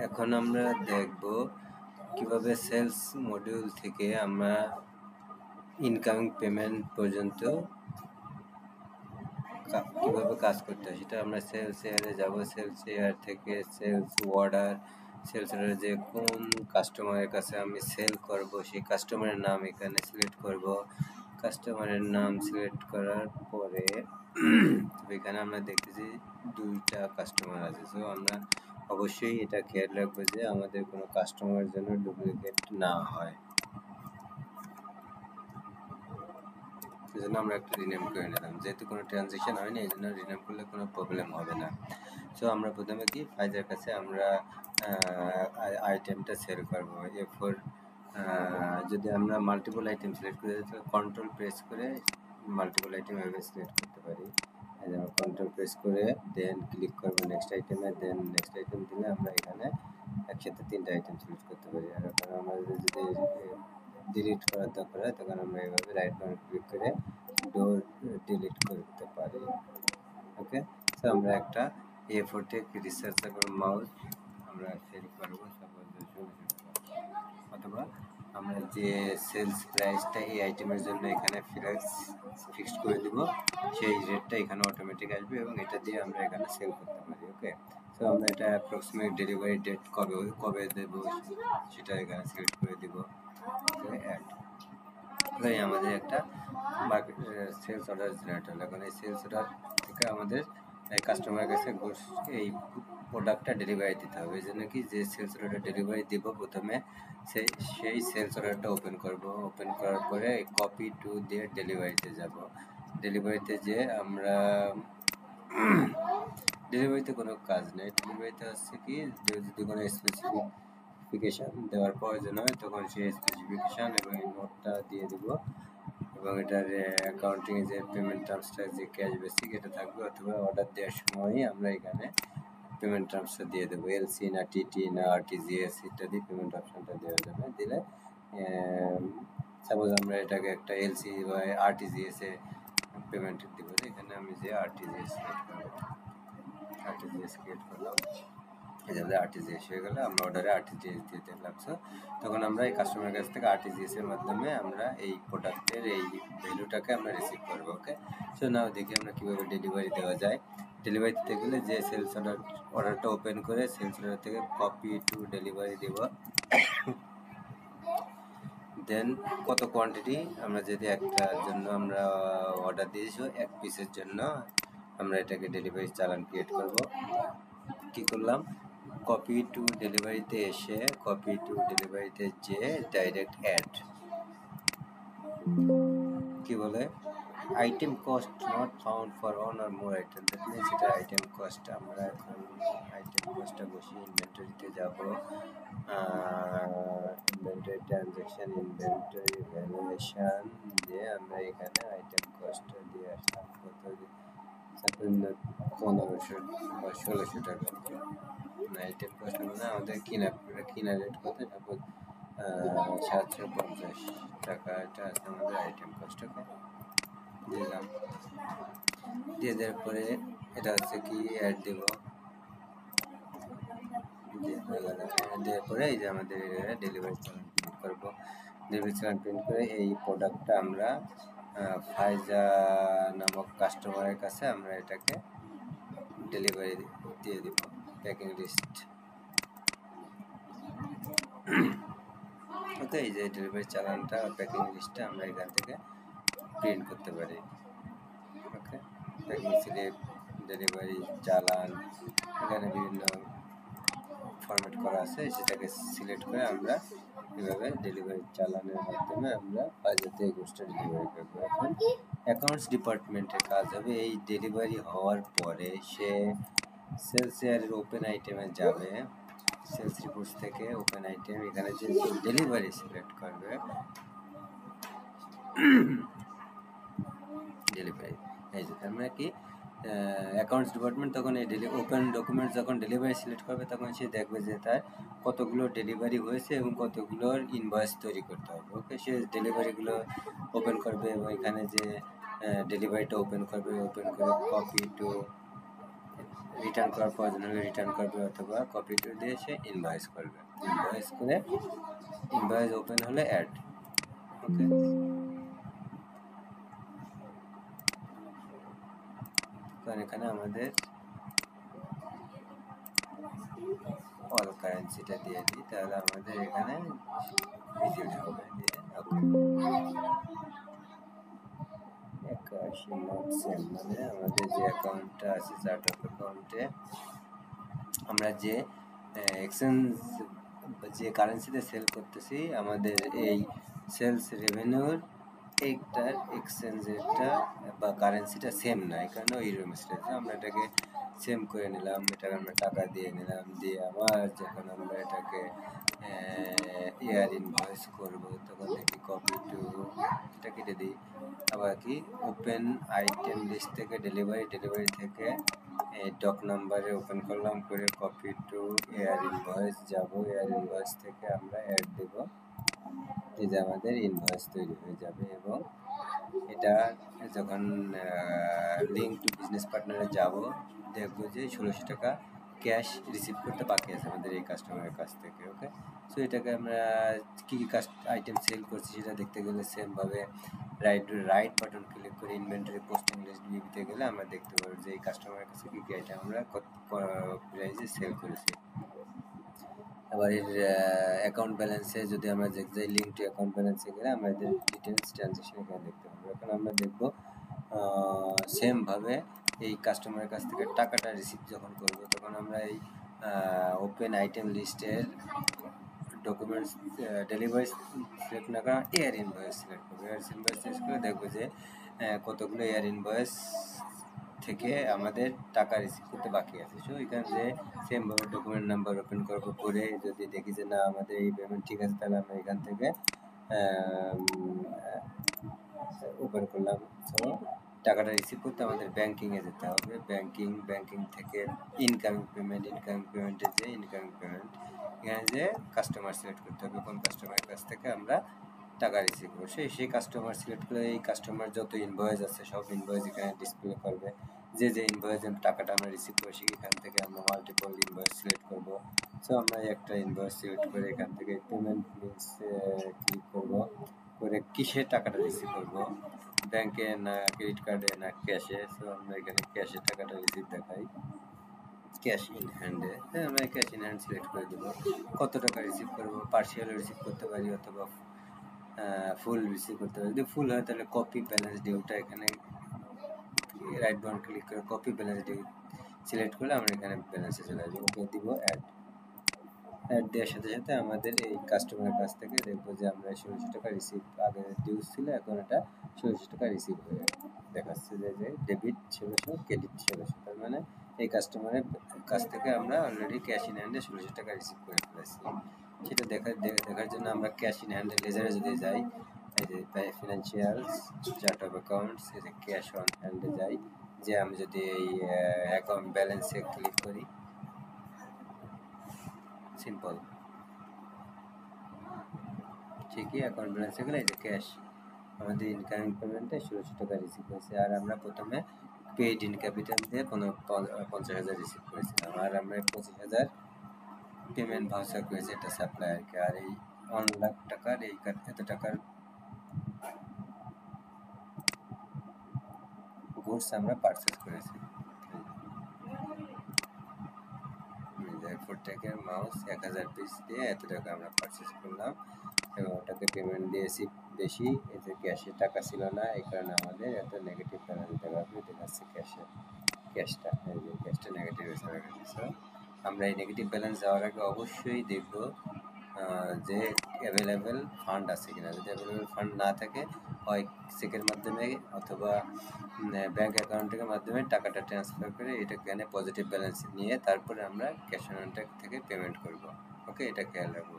এখন আমরা দেখব কিভাবে সেলস মডিউল থেকে আমরা ইনকামিং পেমেন্ট পর্যন্ত কিভাবে কাজ করতে হয় সেটা আমরা সেলস এয়ারে যাব। সেলস এয়ার থেকে সেলস অর্ডার, সেলস অর্ডারে যে কোন কাস্টমারের কাছে আমি সেল করব সেই কাস্টমারের নাম এখানে সিলেক্ট করব। কাস্টমারের নাম সিলেক্ট করার পরে এখানে আমরা দেখতেছি দুইটা কাস্টমার আছে। সো আমরা অবশ্যই এটা খেয়াল রাখবো যে আমাদের কোনো কাস্টমারের জন্য ডুপ্লিকেট না হয়। সেজন্য আমরা একটা রিনেম করে নিলাম, যেহেতু কোনো ট্রানজেকশন হয়নি এই জন্য রিনেম করলে কোনো প্রবলেম হবে না। সো আমরা প্রথমে কি ফাইজার কাছে আমরা আইটেমটা সেল করবো। এরপর যদি আমরা মাল্টিপল আইটেম সিলেক্ট করে তাহলে কন্ট্রোল প্রেস করে মাল্টিপল আইটেম এভাবে সিলেক্ট করতে পারি। আমরা কন্ট্রোল প্রেস করে দেন ক্লিক করবো নেক্সট আইটেমে, দেন নেক্সট আইটেম দিলে আমরা এখানে একসাথে তিনটা আইটেম সিলেক্ট করতে পারি। আর এখন আমরা যদি ডিলিট করার দরকার হয় তখন আমরা এইভাবে রাইট বাটন ক্লিক করে ডোর ডিলিট করতে পারি। ওকে, তো আমরা একটা A4 টেক রিসার্চার মাউস আমরা সেল করবো অথবা আমরা যে সেলস প্রাইসটা এই আইটেমের জন্য এখানে ফিক্সড করে দিব, সেই রেটটা এখানে অটোমেটিক আসবে এবং এটা দিয়ে আমরা এখানে সেল করতে পারি। ওকে, তো আমরা এটা অ্যাপ্রক্সিমেট ডেলিভারি ডেট কবে দেব সেটা এখানে সিলেক্ট করে দিব। অ্যাড আমাদের একটা সেলস অর্ডার জেনারেট হলো। এখন এই সেলস অর্ডার থেকে আমাদের কাস্টমারের কাছে এই প্রোডাক্টটা ডেলিভারি দিতে হবে। এই জন্য কি যে সেলস অর্ডারটা ডেলিভারি দিব প্রথমে সেই সেলস অর্ডারটা ওপেন করব। ওপেন করার পরে কপি টু দিয়ে ডেলিভারিতে যাব। ডেলিভারিতে যে আমরা ডেলিভারিতে কোনো কাজ নেই। ডেলিভারিতে হচ্ছে কি যদি কোনো স্পেসিফিকেশান দেওয়ার প্রয়োজন হয় তখন সেই স্পেসিফিকেশান এবং এই নোটটা দিয়ে দিব এবং এটার অ্যাকাউন্টিংয়ে যে পেমেন্ট টার্মসটা যে ক্যাশ বেসিক এটা থাকবে, অথবা অর্ডার দেওয়ার সময়ই আমরা এখানে পেমেন্ট টার্মসটা দিয়ে দেবো। এলসি না টিটি না আরটিজিএস ইত্যাদি পেমেন্ট অপশানটা দেওয়া যাবে। দিলে সাপোজ আমরা এটাকে একটা এলসি বা আরটিজিএসে পেমেন্ট দেবো, এখানে আমি যে আরটিজিএস ক্রিয়েট করবো, আরটিজিএস ক্রিয়েট করলাম, এভাবে আরটিজিএস হয়ে গেলে আমরা অর্ডারে আরটিজিএস দিয়ে দিলাম। সো তখন আমরা এই কাস্টমারের কাছ থেকে আরটিজিএস এর মাধ্যমে আমরা এই প্রোডাক্টের এই ভ্যালুটাকে আমরা রিসিভ করবো। ওকে, সো নাও দেখি আমরা কীভাবে ডেলিভারি দেওয়া যায়। ডেলিভারি দিতে গেলে যে সেলস অর্ডারটা ওপেন করে সেলস অর্ডার থেকে কপি টু ডেলিভারি দেব। দেন কত কোয়ান্টিটি আমরা যদি একটার জন্য আমরা অর্ডার দিয়েছি এক পিসের জন্য আমরা এটাকে ডেলিভারি চালান ক্রিয়েট করব। কি করলাম, কপি টু ডেলিভারিতে এসে কপি টু ডেলিভারিতে যে ডাইরেক্ট অ্যাড কি বলে item cost not found for one or more item, that means এটা আইটেম কস্ট। আমরা এখন আইটেম কস্টটা বসিয়ে ইনভেন্টরিতে যাব। ইনভেন্টরি ট্রানজ্যাকশন, ইনভেন্টরি ভ্যালুয়েশন দিয়ে আমরা এখানে আইটেম কস্টটা দিয়ে আসলাম কত 1500 বা 1600 টাকা। আইটেম কস্ট মানে আমাদের কিনা রেট কত, সাপোজ 750 টাকা, এটা আছে আমাদের আইটেম কস্ট। ওকে, দিলাম, দিয়ে দেওয়ার পরে এটা হচ্ছে কি অ্যাড দেব, দেওয়ার পরে এই যে আমাদের ডেলিভারি চালান প্রিন্ট করবো। ডেলিভারি চালান প্রিন্ট করে এই প্রোডাক্টটা আমরা ফাইজা নামক কাস্টমারের কাছে আমরা এটাকে ডেলিভারি দিয়ে দিব। প্যাকিং লিস্ট, ওকে, এই যে ডেলিভারি চালানটা প্যাকিং লিস্টটা আমরা এখান থেকে প্রিন্ট করতে পারি। ওকে, প্যাকিং স্লিপ, ডেলিভারি চালান, এখানে বিভিন্ন ফরম্যাট করা আছে, সেটাকে সিলেক্ট করে আমরা এভাবে ডেলিভারি চালানের মাধ্যমে আমরা বাজারে গোষ্ঠী ডেলিভারি করবো। এখন অ্যাকাউন্টস ডিপার্টমেন্টের কাজ হবে এই ডেলিভারি হওয়ার পরে সে সেলস এয়ারের ওপেন আইটেমে যাবে। সেলস রিপোর্টস থেকে ওপেন আইটেম এখানে যে ডেলিভারি সিলেক্ট করবে, ডেলিভারি এই যে আমরা কি অ্যাকাউন্টস ডিপার্টমেন্ট তখন এই ওপেন ডকুমেন্টস যখন ডেলিভারি সিলেক্ট করবে তখন সে দেখবে যে তার কতগুলো ডেলিভারি হয়েছে এবং কতগুলোর ইনভয়েস তৈরি করতে হবে। ওকে, সে ডেলিভারিগুলো ওপেন করবে এবং এখানে যে ডেলিভারিটা ওপেন করবে, ওপেন করে কপি টু রিটার্ন করার প্রয়োজন হলে রিটার্ন করবে, অথবা কপি টু দিয়ে সে ইনভয়েস করবে। ইনভয়েস করে ইনভয়েস ওপেন হলে অ্যাড। ওকে, কারণ এখানে আমাদের অল কারেন্সিটা দিয়ে দিই, তাহলে আমাদের এখানে ভিজিট হবে। দিয়ে ওকে, 81 নট সেম, মানে আমাদের যে অ্যাকাউন্টটা আছে চার্ট অফ অ্যাকাউন্টে আমরা যে এক্সচেঞ্জ যে কারেন্সিতে সেল করতেছি, আমাদের এই সেলস রেভিনিউর এইটার এক্সচেঞ্জ রেটটা বা কারেন্সিটা সেম না, এই কারণে ওই মিস্টেক। আমরা এটাকে সেম করে নিলাম, এটাকে আমরা টাকা দিয়ে নিলাম, দিয়ে আবার যখন আমরা এটাকে এয়ার ইনভয়েস করব তখন দেখি কপি টু, এটা কেটে দিই, আবার কি ওপেন আইটেম লিস্ট থেকে ডেলিভারি থেকে ডক নাম্বারে ওপেন করলাম, করে কপি টু এয়ার ইনভয়েস যাব, এয়ার ইনভয়েস থেকে আমরা অ্যাড দেব, এই যে আমাদের ইনভয়েস তৈরি হয়ে যাবে। এবং এটা যখন লিঙ্ক টু বিজনেস পার্টনারে যাব, দেখবো যে 1600 টাকা ক্যাশ রিসিভ করতে বাকি আছে আমাদের এই কাস্টমারের কাছ থেকে। ওকে, সো এটাকে আমরা কী কী আইটেম সেল করছি সেটা দেখতে গেলে সেমভাবে রাইট বাটন ক্লিক করে ইনভেন্টরি পোস্টিং লিস্ট দিতে গেলে আমরা দেখতে পাবো যে এই কাস্টমারের কাছে কী কী আইটেম আমরা কত প্রাইসে সেল করেছি। আবার এর অ্যাকাউন্ট ব্যালেন্সে যদি আমরা দেখতে যাই, লিঙ্ক টু অ্যাকাউন্ট ব্যালেন্সে গেলে আমরা এদের ডিটেলস ট্রানজ্যাকশন এখানে দেখতে পাবো। এখন আমরা দেখব সেমভাবে এই কাস্টমারের কাছ থেকে টাকাটা রিসিভ যখন করব, তখন আমরা এই ওপেন আইটেম লিস্টের ডকুমেন্টস ডেলিভারি সিলেক্ট না করা এয়ার ইনভয়েস সিলেক্ট করবো। এয়ার ইনভয়েস সিলেক্ট করে দেখবো যে কতগুলো এয়ার ইনভয়েস থেকে আমাদের টাকা রিসিভ করতে বাকি আছে। সো এখানে যে সেমভাবে ডকুমেন্ট নাম্বার ওপেন করবো, করে যদি দেখি যে না আমাদের এই পেমেন্ট ঠিক আছে, তাহলে আমরা এখান থেকে ওপেন করলাম। সো টাকাটা রিসিভ করতে আমাদের ব্যাংকিংয়ে যেতে হবে। ব্যাংকিং থেকে ইনকামিং পেমেন্টের যে ইনকামিং পেমেন্ট, এখানে যে কাস্টমার সিলেক্ট করতে হবে, কোন কাস্টমারের কাছ থেকে আমরা টাকা রিসিভ করবো। সেই কাস্টমার সিলেক্ট করে এই কাস্টমার যত ইনভয়েস আছে সব ইনভয়েস এখানে ডিসপ্লে করবে। যে ইনভয়েসের টাকাটা আমরা রিসিভ করছি এখান থেকে আমরা মাল্টিপল ইনভয়েস সিলেক্ট করবো। সো আমরা একটা ইনভয়েস সিলেক্ট করে এখান থেকে পেমেন্ট মিনস ক্লিক করবো, করে কিসে টাকাটা রিসিভ করবো, ব্যাংকে না ক্রেডিট কার্ডে না ক্যাশে। সো আমরা এখানে ক্যাশে টাকাটা রিসিভ দেখাই, ক্যাশ ইন হ্যান্ডে। আমরা ক্যাশ ইন হ্যান্ড সিলেক্ট করে দেবো। কত টাকা রিসিভ করবো, পার্সিয়াল রিসিভ করতে পারি অথবা ফুল রিসিভ করতে পারি। যদি ফুল হয় তাহলে কপি ব্যালেন্স ডিউটা এখানে রাইট বাটন ক্লিক করে কপি ব্যালেন্স ডিউ সিলেক্ট করলে আমরা এখানে ব্যালেন্সে চলে আসবো। ওকে দিব অ্যাড দেওয়ার সাথে সাথে আমাদের এই কাস্টমারের কাছ থেকে দেখবো যে আমরা 1600 টাকা রিসিভ আগে ডিউস ছিল, এখন এটা 1600 টাকা রিসিভ হয়ে দেখাচ্ছে যে ডেবিট 1600 ক্রেডিট 1600, তার মানে এই কাস্টমারের কাছ থেকে আমরা অলরেডি ক্যাশ ইন হ্যান্ডে 1600 টাকা রিসিভ করে ফেলেছি। সেটা দেখার জন্য আমরা ক্যাশ ইন হ্যান্ডে লেজারে যদি যাই, এই যে ফিনান্সিয়ালস চার্ট অফ অ্যাকাউন্টস, এই যে ক্যাশ অন হ্যান্ডে যাই, যে আমি যদি এই অ্যাকাউন্ট ব্যালেন্সে ক্লিক করি, সিম্পল ঠিকই অ্যাকাউন্ট ব্যালেন্সে গেলে এই যে ক্যাশ আমাদের ইনকামিং পেমেন্টে 1600 টাকা রিসিভ হয়েছে। আর আমরা প্রথমে পেইড ইন ক্যাপিটাল দিয়ে 50,000 রিসিভ করেছিলাম, আর আমরা 25,000 পেমেন্ট ভাউচার করেছি এটা সাপ্লায়ারকে। আর এই 1 লাখ টাকার এই এত টাকার গুডস আমরা পারচেস করেছি। ফোরটেকের মাউস 1000 পিস দিয়ে এত টাকা আমরা পারচেস করলাম, এবং ওটাকে পেমেন্ট দিয়েছি বেশি, এতে ক্যাশে টাকা ছিল না, এই কারণে আমাদের এত নেগেটিভ ব্যালেন্স দেখাচ্ছে ক্যাশটা নেগেটিভ হয়ে গেছে। আমরা এই নেগেটিভ ব্যালেন্স যাওয়ার আগে অবশ্যই দেখব যে অ্যাভেলেবেল ফান্ড আছে কিনা। যদি অ্যাভেলেবেল ফান্ড না থাকে, হয় চেকের মাধ্যমে অথবা ব্যাঙ্ক অ্যাকাউন্টের মাধ্যমে টাকাটা ট্রান্সফার করে এটা এখানে পজিটিভ ব্যালেন্স নিয়ে তারপরে আমরা ক্যাশ অন হ্যান্ড থেকে পেমেন্ট করব। ওকে, এটা খেয়াল রাখবো।